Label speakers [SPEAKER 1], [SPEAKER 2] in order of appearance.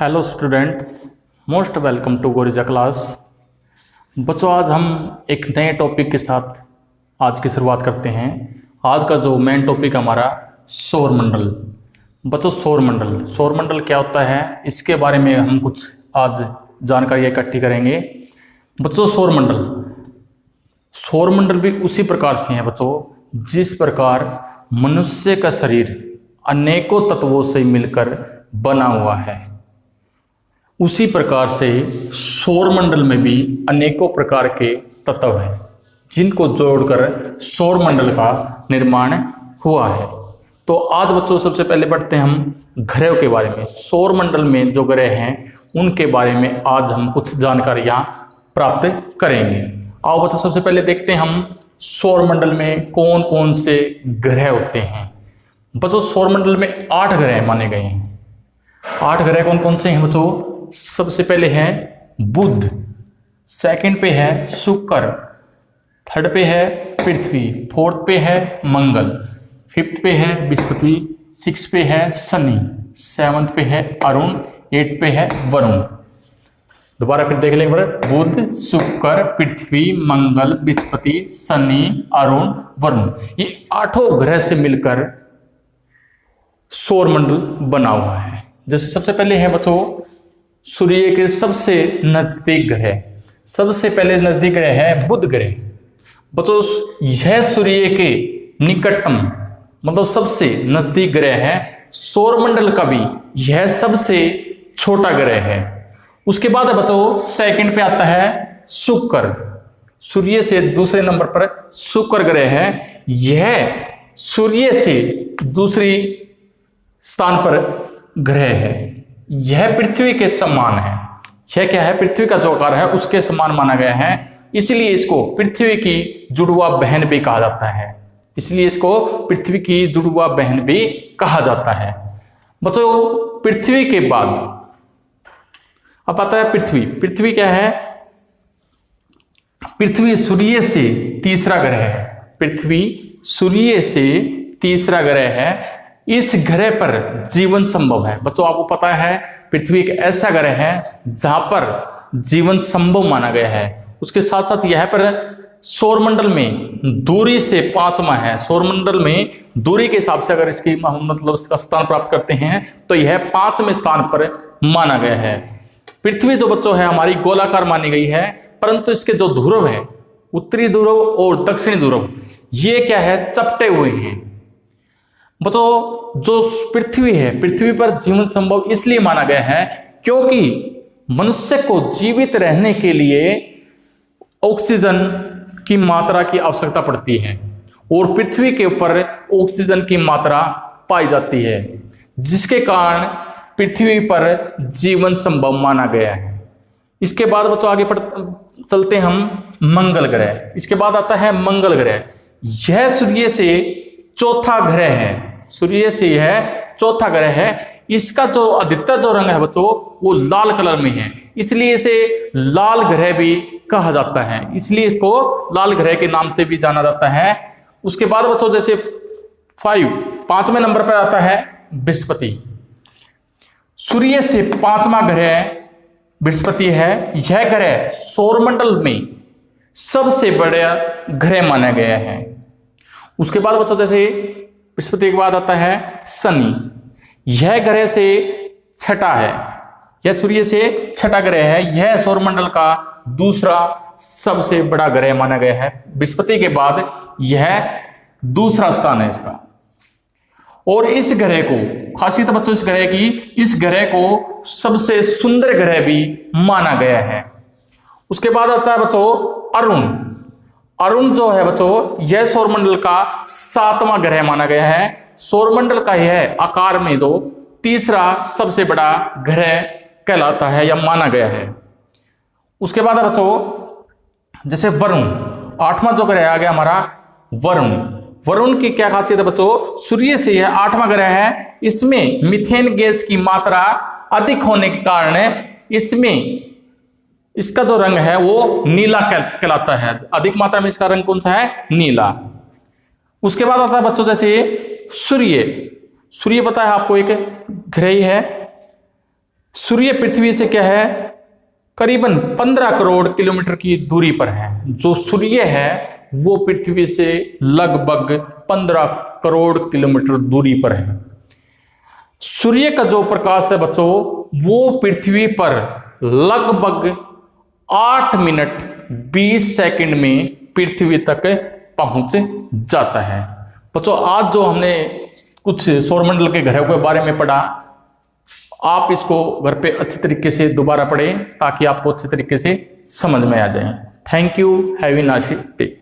[SPEAKER 1] Hello students, most welcome to Gorija class. बच्चों, आज हम एक नए टॉपिक के साथ आज की शुरुआत करते हैं। आज का जो मेन टॉपिक हमारा सौरमंडल। बच्चों, सौरमंडल क्या होता है, इसके बारे में हम कुछ आज जानकारी इकट्ठी करेंगे। बच्चों, सौरमंडल भी उसी प्रकार से है बच्चों, जिस प्रकार मनुष्य का शरीर अनेकों तत्वों से मिलकर बना हुआ है, उसी प्रकार से सौरमंडल में भी अनेकों प्रकार के तत्व हैं जिनको जोड़कर सौरमंडल का निर्माण हुआ है। तो आज बच्चों सबसे पहले पढ़ते हैं हम ग्रहों के बारे में। सौरमंडल में जो ग्रह हैं उनके बारे में आज हम कुछ जानकारियां प्राप्त करेंगे। आओ बच्चों, सबसे पहले देखते हैं हम सौरमंडल में कौन कौन से ग्रह होते हैं। बच्चों, सौरमंडल में 8 ग्रह माने गए हैं। 8 ग्रह कौन कौन से हैं बच्चों? सबसे पहले है बुध, सेकंड पे है शुक्र, थर्ड पे है पृथ्वी, फोर्थ पे है मंगल, फिफ्थ पे है बृहस्पति, सिक्स पे है शनि, सेवंथ पे है अरुण, 8 पे है वरुण। दोबारा फिर देख लेंगे, बुध, शुक्र, पृथ्वी, मंगल, बृहस्पति, शनि, अरुण, वरुण। ये 8 ग्रह से मिलकर सौरमंडल बना हुआ है। जैसे सबसे पहले है बच्चों सूर्य के सबसे नजदीक ग्रह। सबसे पहले नजदीक ग्रह है बुध ग्रह। बच्चों, यह सूर्य के निकटतम मतलब सबसे नजदीक ग्रह है। सौरमंडल का भी यह सबसे छोटा ग्रह है। उसके बाद बच्चों सेकंड पे आता है शुक्र। सूर्य से दूसरे नंबर पर शुक्र ग्रह है। यह सूर्य से दूसरी स्थान पर ग्रह है। यह पृथ्वी के समान है। यह क्या है? पृथ्वी का जो आकार है उसके समान माना गया है, इसलिए इसको पृथ्वी की जुड़वा बहन भी कहा जाता है। इसलिए इसको पृथ्वी की जुड़वा बहन भी कहा जाता है। बच्चों, पृथ्वी के बाद अब आता है पृथ्वी। पृथ्वी क्या है? पृथ्वी सूर्य से तीसरा ग्रह है। पृथ्वी सूर्य से तीसरा ग्रह है। इस ग्रह पर जीवन संभव है। बच्चों, आपको पता है पृथ्वी एक ऐसा ग्रह है जहां पर जीवन संभव माना गया है। उसके साथ साथ यह पर सौरमंडल में दूरी से 5वां है। सौरमंडल में दूरी के हिसाब से अगर इसकी मतलब इसका स्थान प्राप्त करते हैं तो यह 5वें स्थान पर माना गया है। पृथ्वी जो बच्चों है हमारी गोलाकार मानी गई है, परंतु इसके जो ध्रुव है, उत्तरी ध्रुव और दक्षिणी ध्रुव, ये क्या है? चपटे हुए हैं। बच्चों, जो पृथ्वी है, पृथ्वी पर जीवन संभव इसलिए माना गया है क्योंकि मनुष्य को जीवित रहने के लिए ऑक्सीजन की मात्रा की आवश्यकता पड़ती है और पृथ्वी के ऊपर ऑक्सीजन की मात्रा पाई जाती है, जिसके कारण पृथ्वी पर जीवन संभव माना गया है। इसके बाद बच्चों आगे चलते हम मंगल ग्रह। इसके बाद आता है मंगल ग्रह। यह सूर्य से चौथा ग्रह है। सूर्य से यह चौथा ग्रह है। इसका जो अधिकतर जो रंग है बच्चों वो लाल कलर में है, इसलिए इसे लाल ग्रह भी कहा जाता है। इसलिए इसको लाल ग्रह के नाम से भी जाना जाता है। उसके बाद बच्चों जैसे 5वें नंबर पर आता है बृहस्पति। सूर्य से 5वां ग्रह बृहस्पति है। यह ग्रह सौरमंडल में सबसे बड़ा ग्रह माना गया है। उसके बाद बच्चों जैसे बृहस्पति के बाद आता है शनि। यह ग्रह से छठा है। यह सूर्य से छठा ग्रह है। यह सौरमंडल का दूसरा सबसे बड़ा ग्रह माना गया है। बृहस्पति के बाद यह दूसरा स्थान है इसका। और इस ग्रह को खासियत बच्चों इस ग्रह की, इस ग्रह को सबसे सुंदर ग्रह भी माना गया है। उसके बाद आता है बच्चों अरुण। अरुण जो है बच्चों यह सौरमंडल का 7वां ग्रह माना गया है। सौरमंडल का यह आकार में जो तीसरा सबसे बड़ा ग्रह कहलाता है या माना गया है। उसके बाद बच्चों जैसे वरुण, 8वां जो ग्रह आ गया हमारा वरुण। वरुण की क्या खासियत है बच्चों? सूर्य से यह 8वां ग्रह है। इसमें मीथेन गैस की मात्रा अधिक होने के कारण इसमें इसका जो रंग है वो नीला कहलाता है। अधिक मात्रा में इसका रंग कौन सा है? नीला। उसके बाद आता है बच्चों जैसे सूर्य। सूर्य पता है आपको एक ग्रह है। सूर्य पृथ्वी से क्या है, करीबन 15 करोड़ किलोमीटर की दूरी पर है। जो सूर्य है वो पृथ्वी से लगभग 15 करोड़ किलोमीटर दूरी पर है। सूर्य का जो प्रकाश है बच्चों, वो पृथ्वी पर लगभग 8 मिनट 20 सेकंड में पृथ्वी तक पहुंच जाता है। बच्चों आज जो हमने कुछ सौरमंडल के ग्रहों के बारे में पढ़ा, आप इसको घर पे अच्छे तरीके से दोबारा पढ़ें ताकि आपको अच्छे तरीके से समझ में आ जाए। Thank you, have a nice day.